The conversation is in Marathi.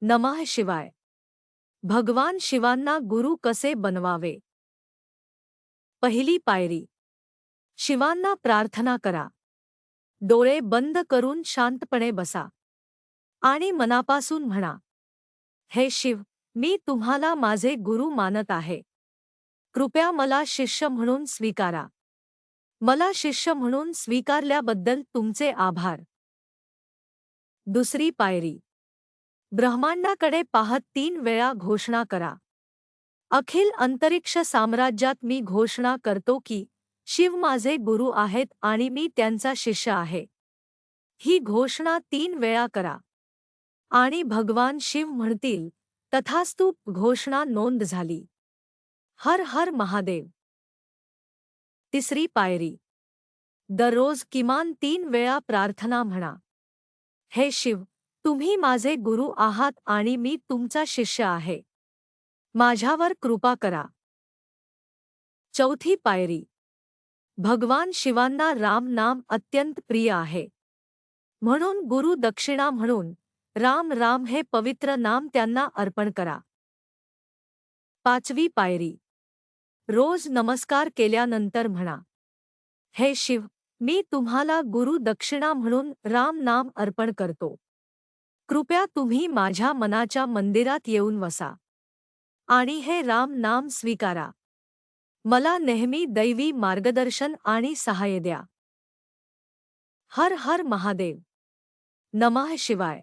नमः शिवाय. भगवान शिवांना गुरु कसे बनवावे? पहिली पायरी. शिवांना प्रार्थना करा. डोळे बंद करून शांतपणे बसा आणि मनापासून म्हणा, हे शिव, मी तुम्हाला माझे गुरु मानत आहे. कृपया मला शिष्य म्हणून स्वीकारा. मला शिष्य म्हणून स्वीकारल्याबद्दल तुमचे आभार. दुसरी पायरी. ब्रह्मांडाकडे पाहत 3 वेळा घोषणा करा. अखिल अंतरिक्ष साम्राज्यात मी घोषणा करतो की शिव माझे गुरु आहेत आणि मी त्यांचा शिष्य आहे. ही घोषणा 3 वेळा करा आणि भगवान शिव म्हणतील, तथास्तु. घोषणा नोंद झाली. हर हर महादेव. तिसरी पायरी. दररोज किमान 3 वेळा प्रार्थना म्हणा. हे शिव, तुम्ही माझे गुरु आहात आणि मी तुमचा शिष्य आहे. माझ्यावर कृपा करा. चौथी पायरी. भगवान शिवांना राम नाम अत्यंत प्रिय आहे. म्हणून गुरु दक्षिणा म्हणून राम राम हे पवित्र नाम त्यांना अर्पण करा. पाचवी पायरी. रोज नमस्कार केल्यानंतर म्हणा, हे शिव, मी तुम्हाला गुरु दक्षिणा म्हणून राम नाम अर्पण करतो. कृपया तुम्ही माझ्या मनाच्या मंदिरात येऊन वसा आणि हे राम नाम स्वीकारा. मला नेहमी दैवी मार्गदर्शन आणि सहाय्य द्या. हर हर महादेव. नमः शिवाय.